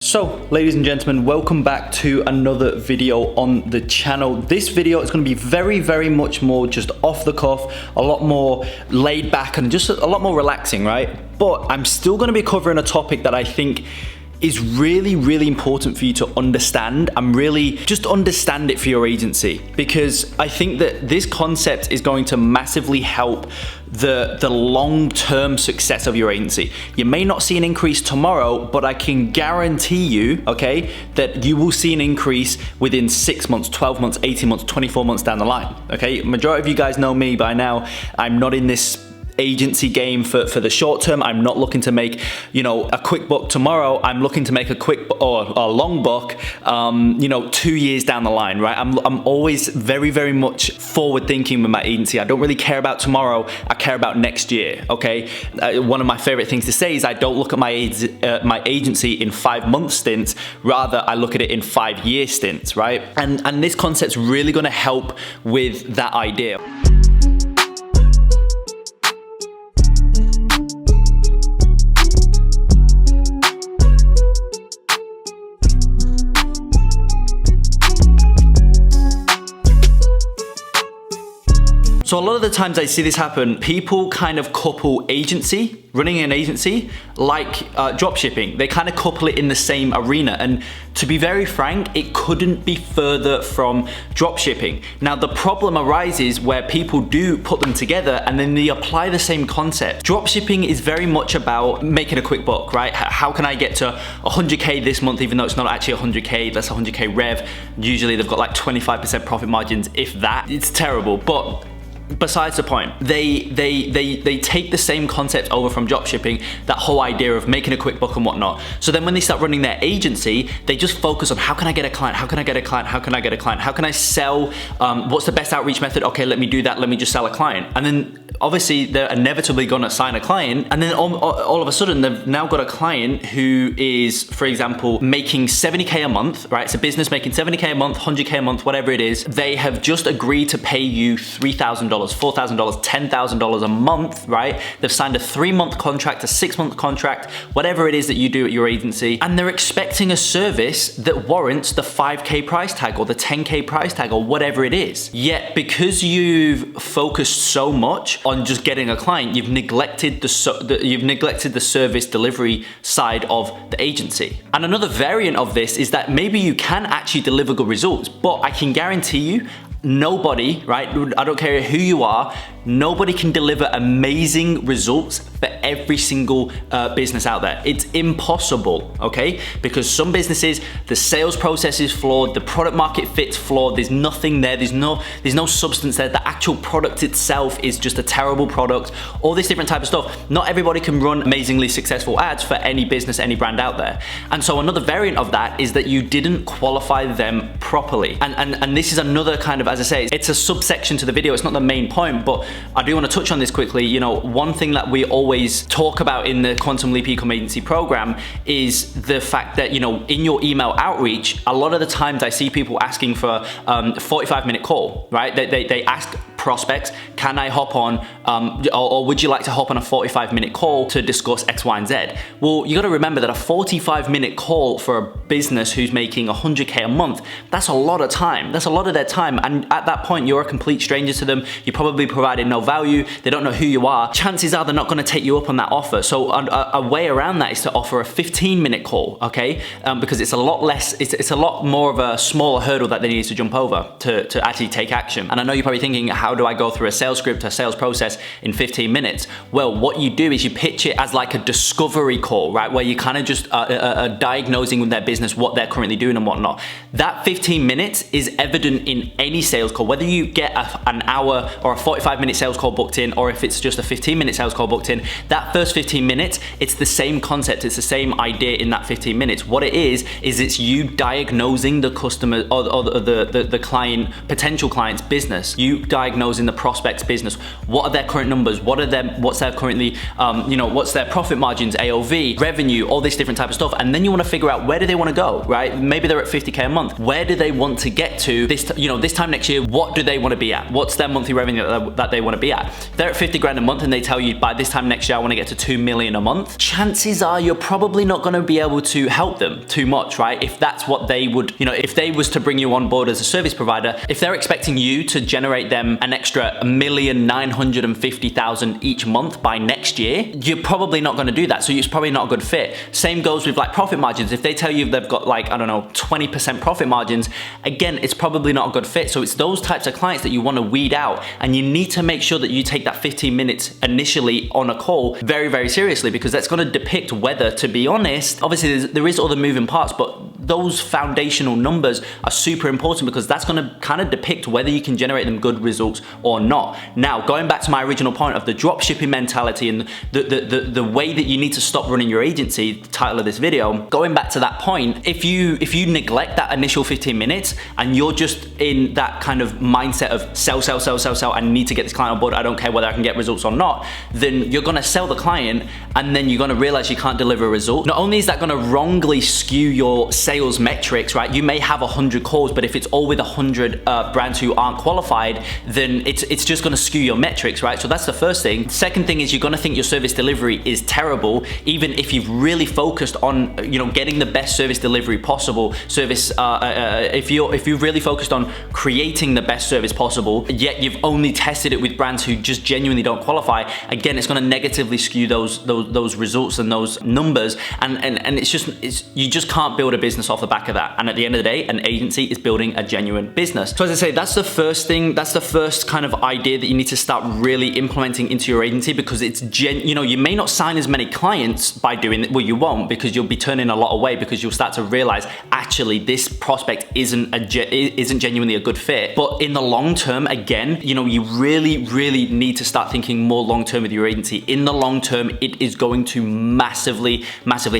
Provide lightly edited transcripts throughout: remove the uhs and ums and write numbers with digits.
So, ladies and gentlemen, welcome back to another video on the channel. This video is going to be very much more just off the cuff, a lot more laid back and just a lot more relaxing, right? But I'm still going to be covering a topic that I think is really important for you to understand and really just understand it for your agency, because I think that this concept is going to massively help the long-term success of your agency. You may not see an increase tomorrow, but I can guarantee you, okay, that you will see an increase within 6 months, 12 months, 18 months, 24 months down the line, okay? Majority of you guys know me by now. I'm not in this agency game for the short term. I'm not looking to make, a quick buck tomorrow. I'm looking to make a quick or a long buck, 2 years down the line, right? I'm always very much forward thinking with my agency. I don't really care about tomorrow. I care about next year, okay? One of my favorite things to say is I don't look at my agency in 5 month stints. Rather, I look at it in 5 year stints, right? And this concept's really gonna help with that idea. So a lot of the times I see this happen, people kind of couple agency, running an agency, like dropshipping. They kind of couple it in the same arena. And to be very frank, it couldn't be further from dropshipping. Now the problem arises where people do put them together and then they apply the same concept. Dropshipping is very much about making a quick buck, right? How can I get to 100K this month, even though it's not actually 100K, that's 100K rev. Usually they've got like 25% profit margins, if that. It's terrible, but besides the point, they take the same concept over from dropshipping, that whole idea of making a quick buck and whatnot. So then when they start running their agency, they just focus on how can I get a client, how can I get a client, how can I get a client, how can I sell, what's the best outreach method? Okay, let me do that, let me just sell a client. And then obviously they're inevitably gonna sign a client, and then all of a sudden they've now got a client who is, for example, making 70K a month, right? It's a business making 70K a month, 100K a month, whatever it is. They have just agreed to pay you $3,000, $4,000, $10,000 a month, right? They've signed a 3-month contract, a 6-month contract, whatever it is that you do at your agency, and they're expecting a service that warrants the 5K price tag or the 10K price tag or whatever it is. Yet because you've focused so much on just getting a client, you've neglected the service delivery side of the agency. And another variant of this is that maybe you can actually deliver good results, but I can guarantee you, nobody, right? I don't care who you are, nobody can deliver amazing results for every single business out there. It's impossible, okay? Because some businesses, the sales process is flawed, the product market fit's flawed, there's nothing there, there's no substance there, the actual product itself is just a terrible product, all this different type of stuff. Not everybody can run amazingly successful ads for any business, any brand out there. And so another variant of that is that you didn't qualify them properly. And this is another kind of, as I say, it's a subsection to the video, it's not the main point, but I do want to touch on this quickly. One thing that we always talk about in the Quantum Leap Ecom Agency program is the fact that, in your email outreach, a lot of the times I see people asking for a 45-minute call, right? They ask prospects, can I hop on, or would you like to hop on a 45-minute call to discuss X, Y, and Z? Well, you got to remember that a 45-minute call for a business who's making 100K a month, that's a lot of time. That's a lot of their time. And at that point, you're a complete stranger to them. You're probably providing no value. They don't know who you are. Chances are they're not going to take you up on that offer. So a way around that is to offer a 15-minute call, okay? Because it's a lot less, it's a lot more of a smaller hurdle that they need to jump over to actually take action. And I know you're probably thinking, how do I go through a sales script, a sales process in 15 minutes? Well, what you do is you pitch it as like a discovery call, right? Where you kind of just diagnosing with their business, what they're currently doing and whatnot. That 15 minutes is evident in any sales call, whether you get an hour or a 45-minute sales call booked in, or if it's just a 15-minute sales call booked in, that first 15 minutes, it's the same concept, it's the same idea in that 15 minutes. What it is it's you diagnosing the customer or the client, potential client's business. You diagnose diagnosing the prospect's business. What are their current numbers? What's their currently, what's their profit margins, AOV, revenue, all this different type of stuff. And then you want to figure out, where do they want to go, right? Maybe they're at 50K a month. Where do they want to get to this time next year? What do they want to be at? What's their monthly revenue that they want to be at? If they're at 50 grand a month and they tell you by this time next year I want to get to 2 million a month, chances are you're probably not going to be able to help them too much, right? If that's what they would, if they was to bring you on board as a service provider, if they're expecting you to generate them an extra 1,950,000 each month by next year, you're probably not going to do that. So it's probably not a good fit. Same goes with like profit margins. If they tell you they've got like, I don't know, 20% profit margins, again, it's probably not a good fit. So it's those types of clients that you want to weed out, and you need to make sure that you take that 15 minutes initially on a call very, very seriously, because that's going to depict whether, to be honest, obviously there is other moving parts, but those foundational numbers are super important, because that's going to kind of depict whether you can generate them good results or not. Now, going back to my original point of the dropshipping mentality and the way that you need to stop running your agency, the title of this video, going back to that point, if you neglect that initial 15 minutes and you're just in that kind of mindset of sell, I need to get this client on board, I don't care whether I can get results or not, then you're gonna sell the client, and then you're gonna realize you can't deliver a result. Not only is that gonna wrongly skew your sales metrics, right? You may have 100 calls, but if it's all with 100 brands who aren't qualified, then it's just gonna skew your metrics, right? So that's the first thing. Second thing is, you're gonna think your service delivery is terrible, even if you've really focused on, getting the best service delivery possible. If you've really focused on creating the best service possible, yet you've only tested it with brands who just genuinely don't qualify, again, it's gonna negatively skew those results and those numbers, and you just can't build a business off the back of that. And at the end of the day, an agency is building a genuine business. So as I say, that's the first thing, that's the first kind of idea that you need to start really implementing into your agency, because it's you may not sign as many clients by doing it. Well, you won't, because you'll be turning a lot away, because you'll start to realize actually this prospect isn't genuinely a good fit. But in the long term, again, you really need to start thinking more long term with your agency. In the long term, it is going to massively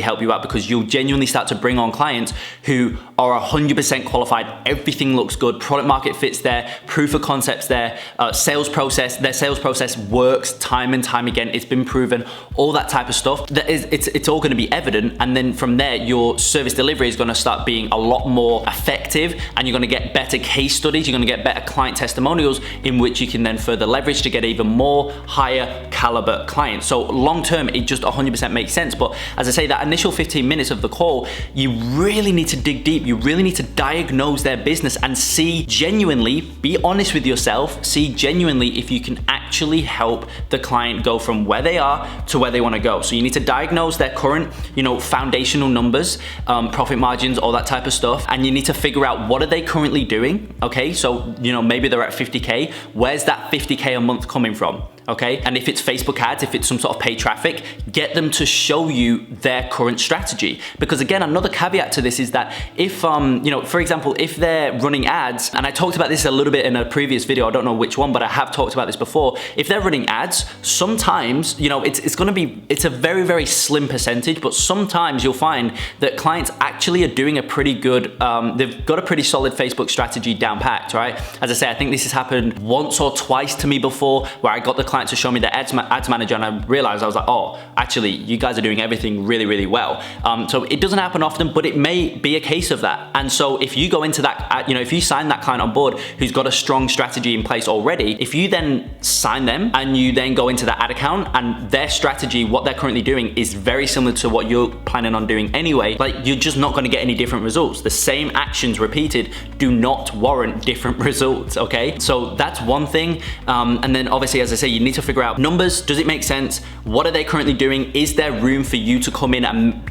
help you out, because you'll genuinely start to bring on clients who are 100% qualified. Everything looks good, product market fits there, proof of concepts there, their sales process works time and time again, it's been proven, all that type of stuff. It's all going to be evident, and then from there your service delivery is going to start being a lot more effective, and you're going to get better case studies, you're going to get better client testimonials, in which you can then further leverage to get even more higher caliber clients. So long term, it just 100% makes sense. But as I say, that initial 15 minutes of the call, you really need to dig deep. You really need to diagnose their business and see genuinely, be honest with yourself, see genuinely if you can actually help the client go from where they are to where they want to go. So you need to diagnose their current, foundational numbers, profit margins, all that type of stuff, and you need to figure out what are they currently doing. Okay, so maybe they're at 50K. Where's that 50K a month coming from? Okay, and if it's Facebook ads, if it's some sort of paid traffic, get them to show you their current strategy. Because again, another caveat to this is that if, for example, if they're running ads, and I talked about this a little bit in a previous video, I don't know which one, but I have talked about this before. If they're running ads, sometimes, it's a very, very slim percentage, but sometimes you'll find that clients actually are doing a pretty good, they've got a pretty solid Facebook strategy down packed, right? As I say, I think this has happened once or twice to me before, where I got the client to show me the ads manager, and I realized, I was like, oh, actually, you guys are doing everything really, really well. So it doesn't happen often, but it may be a case of that. And so if you go into that, if you sign that client on board who's got a strong strategy in place already, if you then sign them and you then go into that ad account and their strategy, what they're currently doing is very similar to what you're planning on doing anyway, like, you're just not going to get any different results. The same actions repeated do not warrant different results, okay? So that's one thing. And then obviously, as I say, you need to figure out numbers. Does it make sense? What are they currently doing? Is there room for you to come in and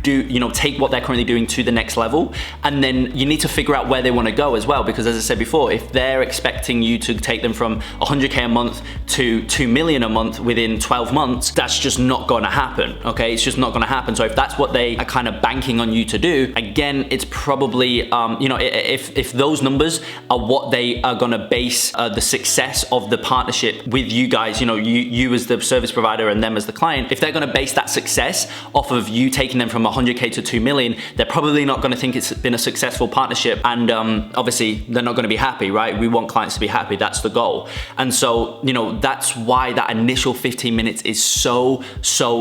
take what they're currently doing to the next level? And then you need to figure out where they want to go as well, because as I said before, if they're expecting you to take them from 100K a month to 2 million a month within 12 months, that's just not going to happen, okay? It's just not going to happen. So if that's what they are kind of banking on you to do, again, it's probably, if those numbers are what they are going to base the success of the partnership with you guys, you as the service provider and them as the client, if they're going to base that success off of you taking them from 100K to 2 million, they're probably not going to think it's been a successful partnership, and obviously they're not going to be happy, right? We want clients to be happy. That's the goal. And so, you know, that's why that initial 15 minutes is so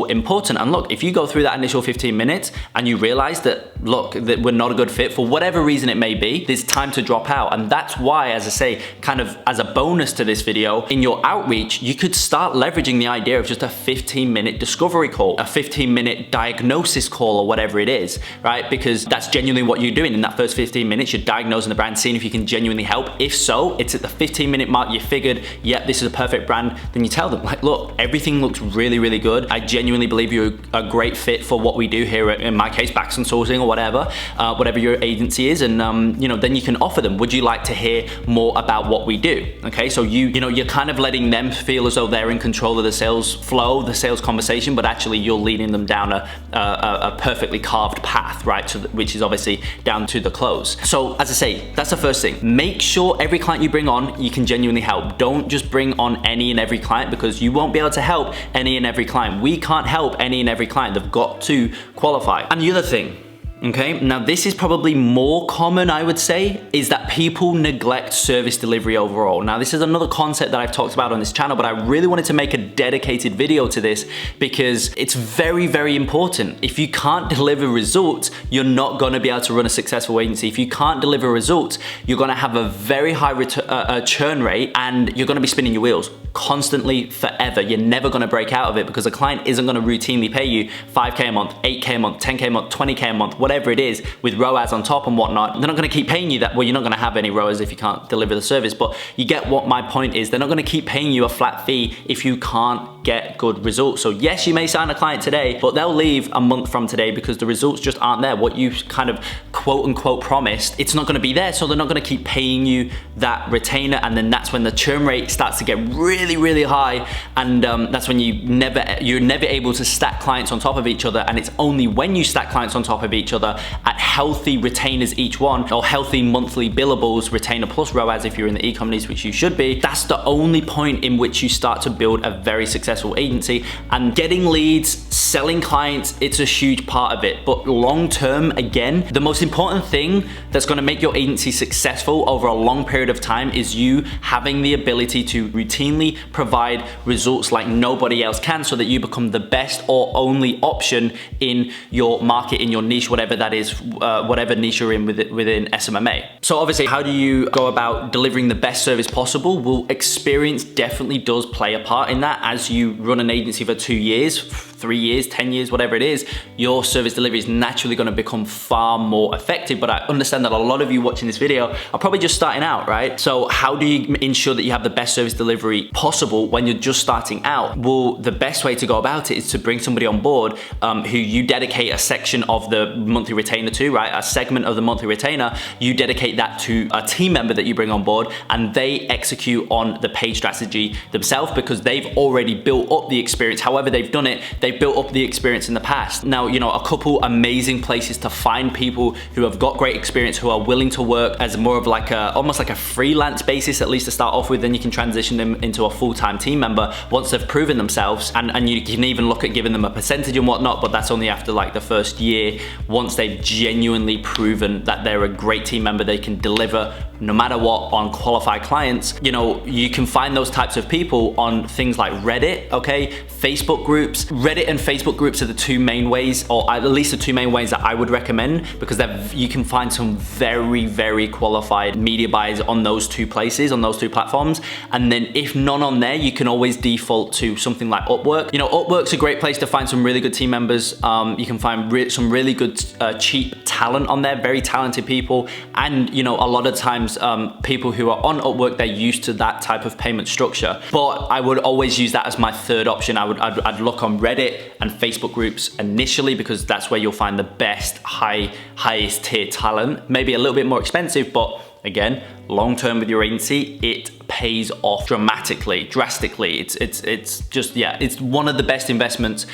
important. And look, if you go through that initial 15 minutes and you realize that, look, that we're not a good fit for whatever reason it may be, there's time to drop out. And that's why, as I say, kind of as a bonus to this video, in your outreach, you could start leveraging the idea of just a 15-minute discovery call, a 15-minute diagnosis call, or whatever it is, right? Because that's genuinely what you're doing in that first 15 minutes. You're diagnosing the brand, seeing if you can genuinely help. If so, it's at the 15-minute mark, you figured, yep, this is a perfect brand. Then you tell them, like, look, everything looks really, really good. I genuinely believe you're a great fit for what we do here at, in my case, Baxton Sourcing or whatever your agency is. And, you know, then you can offer them, would you like to hear more about what we do? Okay, so you know, you're kind of letting them feel as though they're in control of the sales flow, the sales conversation, but actually you're leading them down a perfectly carved path, right? Which is obviously down to the close. So as I say, that's the first thing. Make sure every client you bring on, you can genuinely help. Don't just bring on any and every client, because you won't be able to help any and every client. We can't help any and every client. They've got to qualify. And the other thing, okay, now this is probably more common, I would say, is that people neglect service delivery overall. Now this is another concept that I've talked about on this channel, but I really wanted to make a dedicated video to this because it's very, very important. If you can't deliver results, you're not gonna be able to run a successful agency. If you can't deliver results, you're gonna have a very high churn rate, and you're gonna be spinning your wheels constantly forever. You're never gonna break out of it, because a client isn't gonna routinely pay you 5K a month, 8K a month, 10K a month, 20K a month, whatever it is, with ROAS on top and whatnot. They're not gonna keep paying you that. Well, you're not gonna have any ROAS if you can't deliver the service, but you get what my point is. They're not gonna keep paying you a flat fee if you can't get good results. So yes, you may sign a client today, but they'll leave a month from today because the results just aren't there. What you kind of quote unquote promised, it's not gonna be there, so they're not gonna keep paying you that retainer, and then that's when the churn rate starts to get really, really high, and that's when you're never able to stack clients on top of each other. And it's only when you stack clients on top of each other at healthy retainers each one, or healthy monthly billables, retainer plus ROAS if you're in the e-com niche, which you should be, that's the only point in which you start to build a very successful agency. And getting leads, selling clients, it's a huge part of it. But long term, again, the most important thing that's gonna make your agency successful over a long period of time is you having the ability to routinely provide results like nobody else can, so that you become the best or only option in your market, in your niche, whatever that is, whatever niche you're in within SMMA. So obviously, how do you go about delivering the best service possible? Well, experience definitely does play a part in that. As you run an agency for 2 years, 3 years, 10 years, whatever it is, your service delivery is naturally gonna become far more effective. But I understand that a lot of you watching this video are probably just starting out, right? So how do you ensure that you have the best service delivery possible when you're just starting out? Well, the best way to go about it is to bring somebody on board who you dedicate a section of the monthly retainer to, right? A segment of the monthly retainer, you dedicate that to a team member that you bring on board, and they execute on the paid strategy themselves, because they've already built up the experience. However they've done it, they've built up the experience in the past. Now, you know, a couple amazing places to find people who have got great experience, who are willing to work as more of like almost like a freelance basis, at least to start off with. Then you can transition them into a full-time team member once they've proven themselves, and you can even look at giving them a percentage and whatnot, but that's only after like the first year, once they've genuinely proven that they're a great team member, they can deliver no matter what on qualified clients. You know, you can find those types of people on things like Reddit, okay? Facebook groups. Reddit and Facebook groups are the two main ways, or at least the two main ways that I would recommend, because you can find some very, very qualified media buyers on those two places, on those two platforms. And then if none on there, you can always default to something like Upwork. You know, Upwork's a great place to find some really good team members. You can find some really good cheap talent on there, very talented people. And you know, a lot of times people who are on Upwork, they're used to that type of payment structure. But I would always use that as my third option. I'd look on Reddit and Facebook groups initially, because that's where you'll find the best highest tier talent. Maybe a little bit more expensive, but again, long term with your agency, it pays off drastically. It's just, yeah, it's one of the best investments,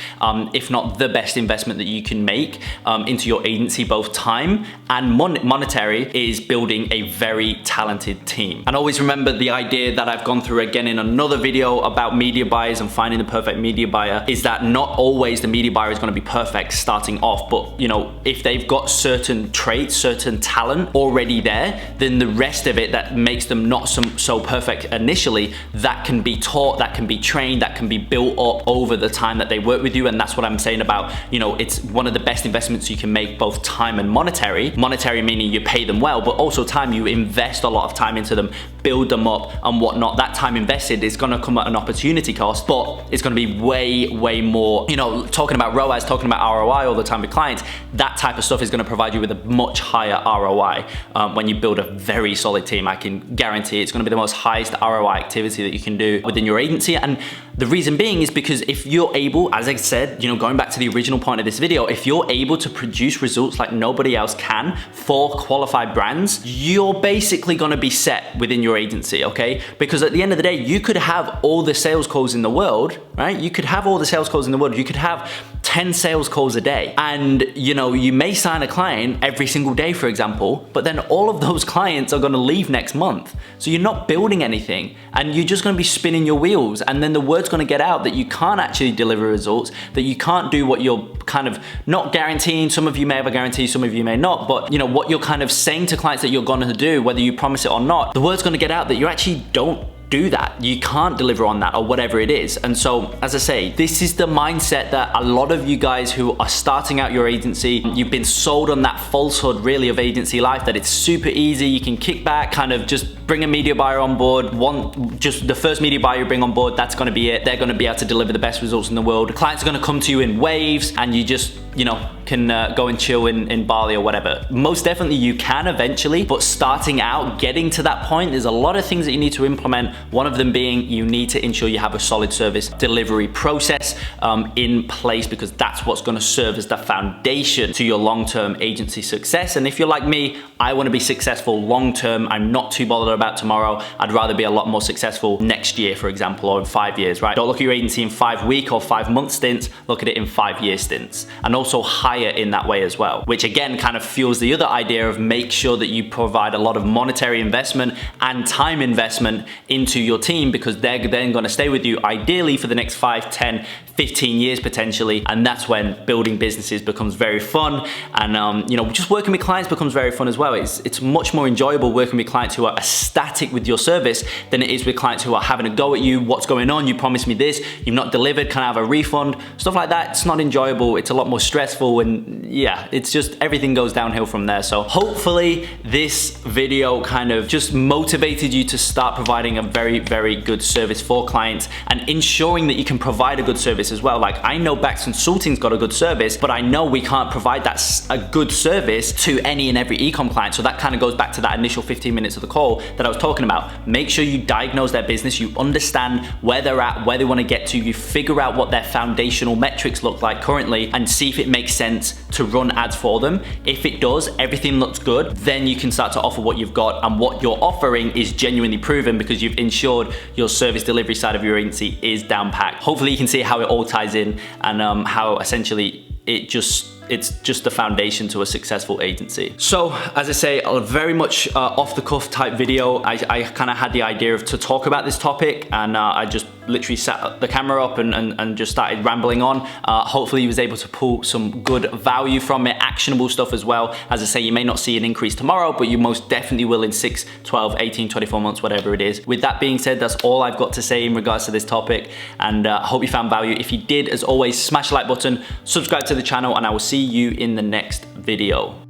if not the best investment that you can make into your agency, both time and monetary, is building a very talented team. And always remember the idea that I've gone through again in another video about media buyers and finding the perfect media buyer, is that not always the media buyer is going to be perfect starting off, but you know, if they've got certain traits, certain talent already there, then the rest of it that makes them not so perfect initially, that can be taught, that can be trained, that can be built up over the time that they work with you. And that's what I'm saying about, you know, it's one of the best investments you can make, both time and monetary. Monetary meaning you pay them well, but also time, you invest a lot of time into them, build them up and whatnot. That time invested is going to come at an opportunity cost, but it's going to be way more, you know, talking about ROAS, talking about ROI all the time with clients, that type of stuff is going to provide you with a much higher ROI when you build a very solid team. I can guarantee it's going to be the most highest ROI activity that you can do within your agency. And the reason being is because if you're able, as I said, you know, going back to the original point of this video, if you're able to produce results like nobody else can for qualified brands, you're basically going to be set within your agency, okay? Because at the end of the day, you could have all the sales calls in the world, right? You could have all the sales calls in the world. You could have 10 sales calls a day, and you know, you may sign a client every single day, for example, but then all of those clients are going to leave next month. So you're not building anything, and you're just going to be spinning your wheels, and then the word's going to get out that you can't actually deliver results, that you can't do what you're kind of not guaranteeing. Some of you may have a guarantee, some of you may not, but you know what you're kind of saying to clients that you're going to do, whether you promise it or not, the word's going to get out that you actually don't do that. You can't deliver on that or whatever it is. And so, as I say, this is the mindset that a lot of you guys who are starting out your agency, you've been sold on that falsehood really of agency life, that it's super easy, you can kick back, kind of just bring a media buyer on board, just the first media buyer you bring on board, that's going to be it. They're going to be able to deliver the best results in the world. Clients are going to come to you in waves, and you just, you know, can go and chill in Bali or whatever. Most definitely you can eventually, but starting out, getting to that point, there's a lot of things that you need to implement. One of them being you need to ensure you have a solid service delivery process in place, because that's what's going to serve as the foundation to your long-term agency success. And if you're like me, I want to be successful long-term. I'm not too bothered about tomorrow. I'd rather be a lot more successful next year, for example, or in 5 years, right? Don't look at your agency in 5-week or 5-month stints, look at it in 5-year stints, and also hire in that way as well, which again kind of fuels the other idea of make sure that you provide a lot of monetary investment and time investment into your team, because they're then going to stay with you ideally for the next 5, 10, 15 years potentially. And that's when building businesses becomes very fun, and you know, just working with clients becomes very fun as well. It's much more enjoyable working with clients who are ecstatic with your service than it is with clients who are having a go at you. What's going on? You promised me this, you've not delivered, can I have a refund? Stuff like that. It's not enjoyable. It's a lot more stressful, and yeah, it's just everything goes downhill from there. So hopefully this video kind of just motivated you to start providing a very good service for clients, and ensuring that you can provide a good service as well. Like, I know Bax Consulting's got a good service, but I know we can't provide that a good service to any and every e-com client. So that kind of goes back to that initial 15 minutes of the call that I was talking about. Make sure you diagnose their business, you understand where they're at, where they want to get to, you figure out what their foundational metrics look like currently, and see if it makes sense to run ads for them. If it does, everything looks good, then you can start to offer what you've got, and what you're offering is genuinely proven because you've ensured your service delivery side of your agency is down packed. Hopefully you can see how it all ties in, and how essentially it's just the foundation to a successful agency. So as I say, a very much off the cuff type video. I kind of had the idea to talk about this topic, and I just literally set the camera up and just started rambling on. Hopefully you was able to pull some good value from it, actionable stuff as well. As I say, you may not see an increase tomorrow, but you most definitely will in 6, 12, 18, 24 months, whatever it is. With that being said, that's all I've got to say in regards to this topic, and I hope you found value. If you did, as always, smash the like button, subscribe to the channel, and I will see you in the next video.